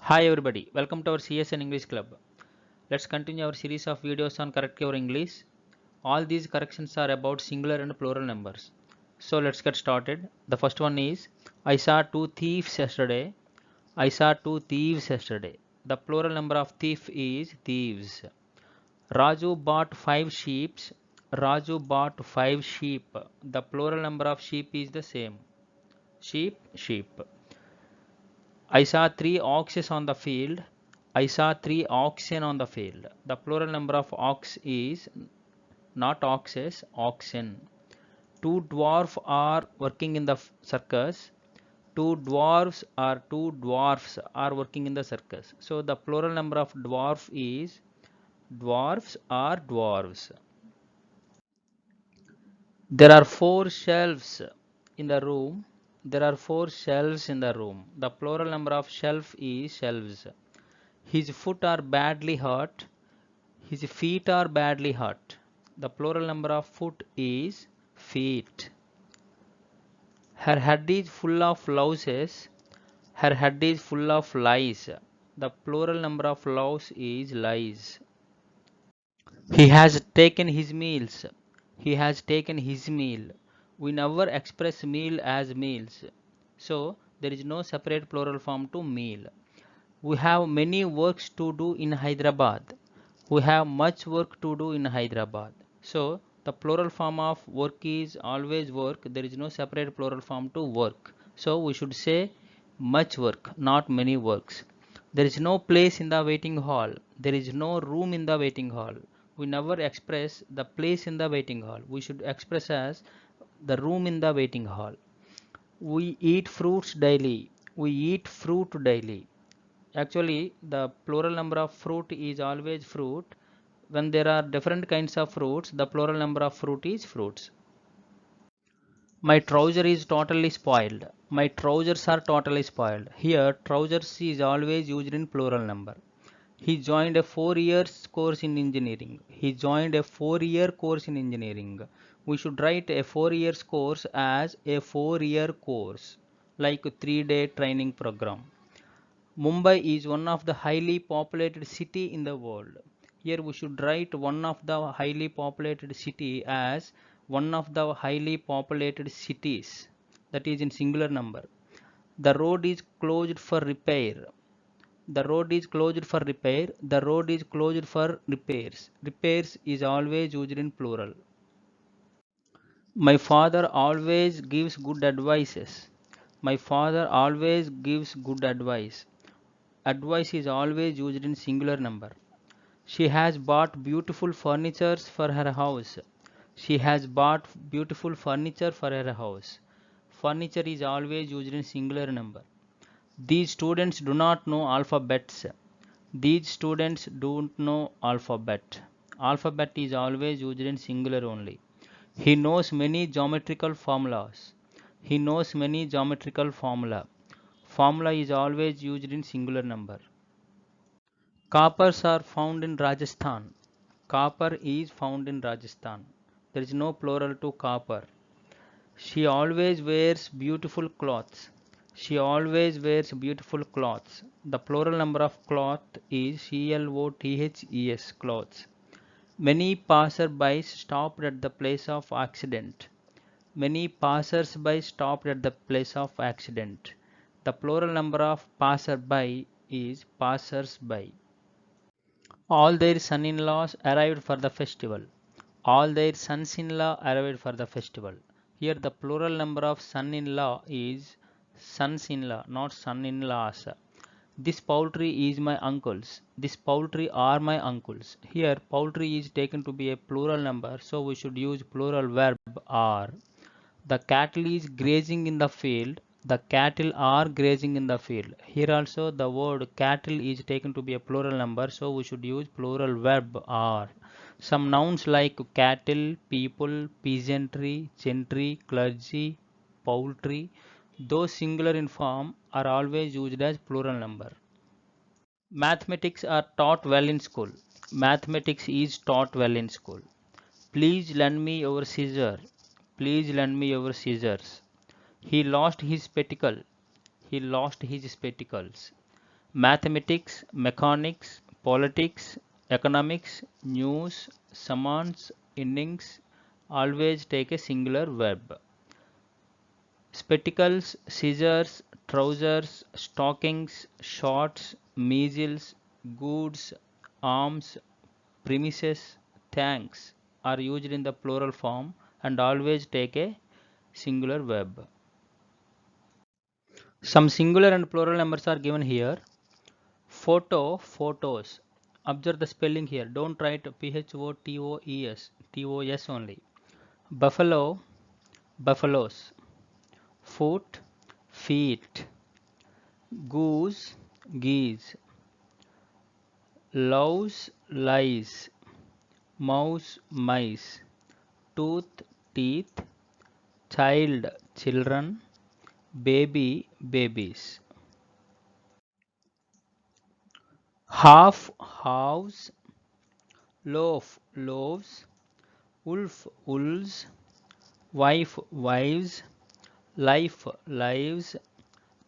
Hi everybody, welcome to our CSN English Club. Let's continue our series of videos on Correct Your English. All these corrections are about singular and plural numbers. So let's get started. The first one is I saw two thieves yesterday. I saw two thieves yesterday. The plural number of thief is thieves. Raju bought five sheep. Raju bought five sheep. The plural number of sheep is the same. Sheep, sheep. I saw three oxes on the field. I saw three oxen on the field. The plural number of ox is not oxes, oxen. Two dwarfs are working in the circus. Two dwarfs are working in the circus. So the plural number of dwarf is dwarfs or dwarves. There are four shelves in the room. There are four shelves in the room. The plural number of shelf is shelves. His foot are badly hurt. His feet are badly hurt. The plural number of foot is feet. Her head is full of louses. Her head is full of lies. The plural number of louse is lies. He has taken his meals. He has taken his meal. We never express meal as meals. So there is no separate plural form to meal. We have many works to do in Hyderabad. We have much work to do in Hyderabad. So the plural form of work is always work. There is no separate plural form to work. So we should say much work, not many works. There is no place in the waiting hall. There is no room in the waiting hall. We never express the place in the waiting hall. We should express as the room in the waiting hall. We eat fruits daily. We eat fruit daily. Actually, the plural number of fruit is always fruit. When there are different kinds of fruits, the plural number of fruit is fruits. My trouser is totally spoiled. My trousers are totally spoiled. Here, trousers is always used in plural number. He joined a 4 year course in engineering. He joined a 4 year course in engineering. We should write a 4 year course as a 4 year course, like a 3 day training program. Mumbai is one of the highly populated city in the world. Here we should write one of the highly populated city as one of the highly populated cities, that is in singular number. The road is closed for repair. The road is closed for repair. The road is closed for repairs. Repairs is always used in plural. My father always gives good advices. My father always gives good advice. Advice is always used in singular number. She has bought beautiful furniture for her house. She has bought beautiful furniture for her house. Furniture is always used in singular number. These students do not know alphabets. These students don't know alphabet. Alphabet is always used in singular only. He knows many geometrical formulas. He knows many geometrical formula. Formula is always used in singular number. Coppers are found in Rajasthan. Copper is found in Rajasthan. There is no plural to copper. She always wears beautiful clothes. She always wears beautiful clothes. The plural number of cloth is clothes, clothes. Many passers-by stopped at the place of accident. Many passers-by stopped at the place of accident. The plural number of passer-by is passers-by. All their son-in-laws arrived for the festival. All their sons-in-law arrived for the festival. Here the plural number of son-in-law is sons-in-law, not son-in-laws. This poultry is my uncle's. This poultry are my uncle's. Here poultry is taken to be a plural number, so we should use plural verb are. The cattle is grazing in the field. The cattle are grazing in the field. Here also the word cattle is taken to be a plural number, so we should use plural verb are. Some nouns like cattle, people, peasantry, gentry, clergy, poultry, those singular in form are always used as plural number. Mathematics are taught well in school. Mathematics is taught well in school. Please lend me your scissor. Please lend me your scissors. He lost his spectacle. He lost his spectacles. mathematics, mechanics, politics, economics, news, summons, innings, always take a singular verb. Spectacles, scissors, trousers, stockings, shorts, measles, goods, arms, premises, thanks are used in the plural form and always take a singular verb. Some singular and plural numbers are given here. Photo, photos. Observe the spelling here. Don't write PHOTOES, TOS only. Buffalo, buffaloes. Foot, feet. Goose, geese. Louse, lies. Mouse, mice. Tooth, teeth. Child, children. Baby, babies. Half, halves. Loaf, loaves. Wolf, wolves. Wife, wives. Life, lives.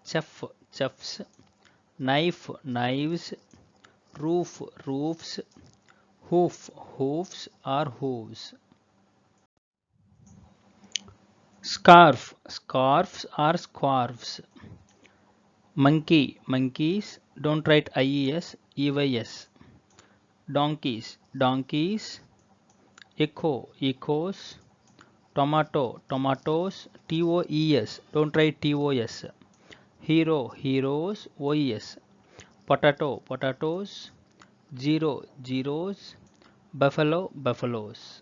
Chef, chefs. Knife, knives. Roof, roofs. Hoof, hoofs or hooves. Scarf, scarves or scarves. Monkey, monkeys. Don't write IES, EYS. Donkeys, donkeys. Echo, echoes. Tomato, tomatoes. TOES. Don't write TOS. Hero, heroes. OES. Potato, potatoes. Zero, zeros. Buffalo, buffaloes.